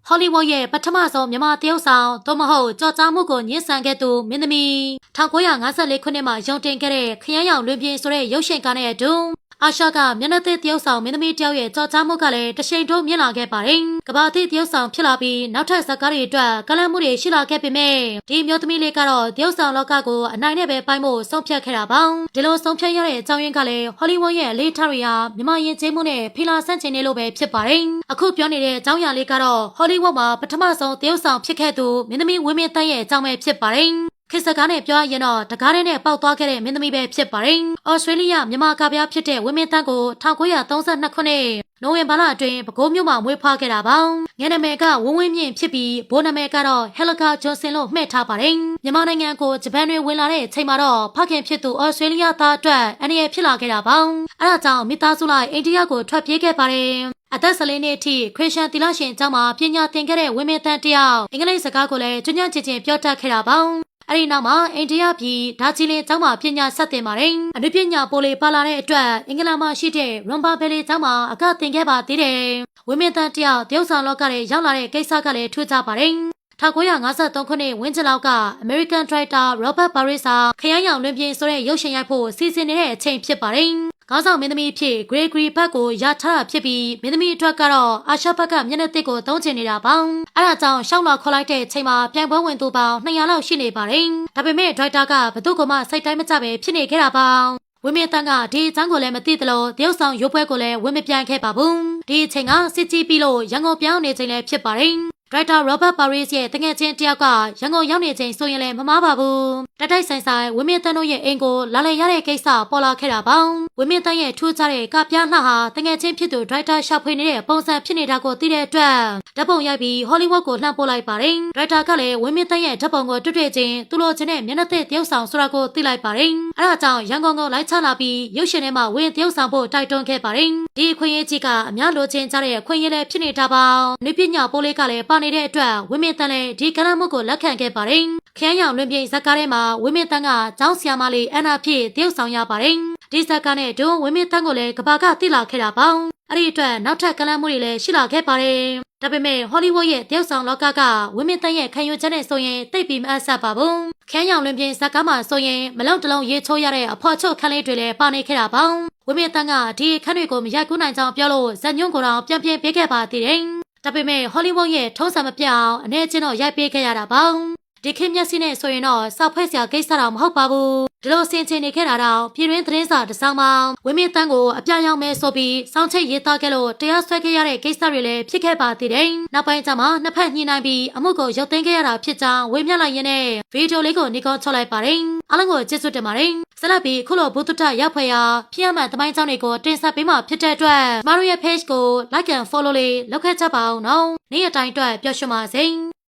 ဟောလီဝုဒ်ရဲ့ပထမဆုံးမြန်မာတရုတ်ဆောင်သို့မဟုတ်ကြော်ကြားမှုကိုညှဉ်းဆန်ခဲ့သူမင်းသမီး1954ခုနှစ်မှာရုံတင်ခဲ့တဲ့ခရမ်းရောင်လွင်ပြင်ဆိုတဲ့ရုပ်ရှင်ကားနဲ့အတူအာရှကမျက်နှာသစ်တရုတ်ဆောင်မင်းသမီးတယောက်ရဲ့ကြော်ကြားမှုကလည်းတရှိန်ထိုးမြင့်လာခဲ့ပါတယ်။ကမ္ဘာသစ်တရုတ်ဆောင်ဖြစ်လာပြီးနောက်ထပ်ဇာတ်ကားတွေအတွက်ကလန့်မှုတွေရှိလာခဲ့ပေမဲ့ဒီမျိုးသမီးလေးကတော့တရုတ်ဆောင်လောကကိုအနိုင်နဲ့ပဲပိုင်းဖို့ဆုံးဖြတ်ခဲ့တာပါ။ဒီလိုဆုံးဖြတ်ရတဲ့အကြောင်းရင်းကလည်းဟောလီဝုဒ်ရဲ့အလေးထားတွေဟာမြန်မာယဉ်ကျေးမှုနဲ့ဖီလာဆန့်ကျင်နေလို့ပဲဖြစ်ပါတယ်။အခုပြောနေတဲ့အကြောင်းအရာလေးကတော့ဟောလီဝုဒ်မှာပထမဆုံးတရုတ်ဆောင်ဖြစ်ခဲ့သူမင်းသမီးဝင်းမြင့်တန်းရဲ့အကြောင်းပဲဖြစ်ပါတယ်။ခေတ်စကားနဲ့ပြောရရင်တော့တကားနဲ့ပေါက်သွားခဲ့တဲ့မင်းသမီးပဲဖြစ်ပါတယ်။ဩစတြေးလျမြန်မာကဗျာဖြစ်တဲ့ဝင်းမင်းတန်းကို1932ခုနှစ်နိုဝင်ဘာလအတွင်းပဲခူးမြို့မှာမွေးဖွားခဲ့တာပါ။ငယ်နာမည်ကဝင်းဝင်းမြင့်ဖြစ်ပြီးဘိုးနာမည်ကတော့ဟဲလကာဂျွန်ဆင်လို့မှဲ့ထားပါတယ်။မြန်မာနိုင်ငံကိုဂျပန်တွေဝင်လာတဲ့အချိန်မှာတော့ဖခင်ဖြစ်သူဩစတြေးလျသားအတွက်အန္တရာယ်ဖြစ်လာခဲ့တာပါ။အဲဒါကြောင့်မိသားစုလိုက်အိန္ဒိယကိုထွက်ပြေးခဲ့ပါတယ်။အသက်14နှစ်အထိခရစ်ယာန်သီလရှင်ကျောင်းမှာပညာသင်ခဲ့တဲ့ဝင်းမင်းတန်းတယောက်အင်္ဂလိပ်စကားကိုလည်းကျွမ်းကျင်ချင်ပြောတတ်ခဲ့တာပါ။အဲဒီနောက်မှာအိန္ဒိယပြည်ဒါချီလင်ကျောင်းမှာပညာဆက်သင်ပါတယ်။အနုပညာပိုလီပါလာတဲ့အတွက်အင်္ဂလန်မှာရှိတဲ့ရွန်ဘာဘယ်လီကျောင်းမှာအကသင်ခဲ့ပါသေးတယ်။ဝင်းမင်းတန်းတယောက်တရုတ်ဆောင်လောကရဲ့ရောက်လာတဲ့ကိစ္စကလည်းထူးခြားပါတယ်။1953ခုနှစ်ဝင်းကျလောက်က American Director Robert Paris ခရမ်းရောင်လွင်ပြင်ဆိုတဲ့ရုပ်ရှင်ရိုက်ဖို့စီစဉ်နေတဲ့အချိန်ဖြစ်ပါတယ်။ခေါင်းဆောင်မင်းသမီးဖြစ် Gregory ဘတ်ကိုရထားတာဖြစ်ပြီးမင်းသမီးအတွက်ကတော့အာရှဘက်ကမျက်နှာသစ်ကိုသုံးချင်နေတာပါ။အဲဒါကြောင့်ရှောင်းလာခေါ်လိုက်တဲ့အချိန်မှာပြိုင်ပွဲဝင်သူပေါင်း200လောက်ရှိနေပါတယ်။ဒါပေမဲ့ဒရိုက်တာကဘသူ့ကမှစိတ်တိုင်းမကျပဲဖြစ်နေခဲ့တာပါ။ဝင်းမြင့်တန်းကဒီအကြောင်းကိုလည်းမသိသလိုတရုတ်ဆောင်ရုပ်ပွဲကိုလည်းဝင်မပြိုင်ခဲ့ပါဘူး။ဒီအချိန်ကစစ်ကြီးပြီးလို့ရန်ကုန်ပြောင်းနေချိန်လည်းဖြစ်ပါတယ်။ဒရိုက်တာရောဘတ်ပါရီစ်ရဲ့တငယ်ချင်းတယောက်ကရန်ကုန်ရောက်နေချိန်ဆိုရင်လည်းမမားပါဘူး။တိုက်ဆိုင်ဆိုင်ဝင်းမြင့်တန်းတို့ရဲ့အိမ်ကိုလာလည်ရတဲ့ကိစ္စပေါ်လာခဲ့တာပါ။ဝင်းမြင့်တန်းရဲ့ထူးခြားတဲ့ကပြားလှဟာတငယ်ချင်းဖြစ်သူဒရိုက်တာရှာဖွေနေတဲ့ပုံစံဖြစ်နေတာကိုသိတဲ့အတွက်ဓာတ်ပုံရိုက်ပြီးဟောလီဝုဒ်ကိုလှမ်းပို့လိုက်ပါတယ်။ဒရိုက်တာကလည်းဝင်းမြင့်တန်းရဲ့ဓာတ်ပုံကိုတွေ့ချင်းသူ့လိုချင်တဲ့မျက်နှာသစ်တရုတ်ဆောင်ဆိုတာကိုသိလိုက်ပါတယ်။အဲဒါကြောင့်ရန်ကုန်ကိုလိုက်ချလာပြီးရုပ်ရှင်ထဲမှာဝင်တရုတ်ဆောင်ဖို့တိုက်တွန်းခဲ့ပါတယ်။ဒီအခွင့်အရေးကြီးကအများလိုချင်ကြတဲ့အခွင့်အရေးလည်းဖြစ်နေတာပါ။နုပညာပိုးလေးကလည်းပါနေတဲ့အတွက်ဝင်းမင်းတန်းလည်းဒီကဏ္ဍမှုကိုလက်ခံခဲ့ပါတယ်။ခရမ်းရောင်လွင်ပြင်ဇာတ်ကားထဲမှာဝင်းမင်းတန်းကကျောင်းဆရာမလေးအန်နာဖြစ်တရုတ်ဆောင်ရပါတယ်။ဒီဇာတ်ကားနဲ့ဒုဝင်းမင်းတန်းကိုလည်းကဘာကသိလာခဲ့တာပါ။အဲ့ဒီအတွက်နောက်ထပ်ကဏ္ဍမှုတွေလည်းရှိလာခဲ့ပါတယ်။ဒါပေမဲ့ဟောလီဝုဒ်ရဲ့တရုတ်ဆောင်လောကကဝင်းမင်းတန်းရဲ့ခံယူချက်နဲ့ဆိုရင်တိတ်ပြီးမအပ်ဆက်ပါဘူး။ခရမ်းရောင်လွင်ပြင်ဇာတ်ကားမှာဆိုရင်မလုံးတလုံးရေးချိုးရတဲ့အဖော်ချုပ်ခန်းလေးတွေလည်းပါနေခဲ့တာပါ။ဝင်းမင်းတန်းကဒီခန်းတွေကိုမရိုက်ကူးနိုင်ကြောင်းပြောလို့ဇက်ညွန့်ကိုတော့ပြန်ပေးခဲ့ပါသေးတယ်။ဒါပေမဲ့ဟောလီဝုဒ်ရဲ့ထုံးစံမပြအောင်အနေချင်းတော့ရိုက်ပေးခဲ့ရတာပါဒီခေတ်မျက်စိနဲ့ဆိုရင်တော့စောက်ဖွဲ့စရာကိစ္စတော့မဟုတ်ပါဘူးဒီလိုဆင်ခြင်နေခဲ့တာတော့ပြည်တွင်းသတင်းစာတစ်စောင်းမှာဝင်းမင်းတန်းကိုအပြာရောင်မဲဆိုပြီးစောင့်ချိတ်ရေးသားခဲ့လို့တရားစွဲခဲ့ရတဲ့ကိစ္စတွေလည်းဖြစ်ခဲ့ပါသေးတယ်နောက်ပိုင်းကျမှနှစ်ဖက်ညှိနှိုင်းပြီးအမှုကိုရုပ်သိမ်းခဲ့ရတာဖြစ်ကြောင်းဝေမျှလိုက်ရင်းနဲ့ဗီဒီယိုလေးကိုနီကွန်ချလိုက်ပါတယ်အားလုံးကိုကျေးဇူးတင်ပါတယ်ဆက်လက်ပြီးခုလိုဘုဒ္ဓတရောက်ဖွယ်ရာဖြစ်ရမှန်သမိုင်းကြောင်းတွေကိုတင်ဆက်ပေးမှာဖြစ်တဲ့အတွက်ကျမတို့ရဲ့ page ကို like and follow လေးလုပ်ခဲ့ကြပါဦးနော်နေ့အတိုင်းအတွက်ပျော်ရွှင်ပါစေ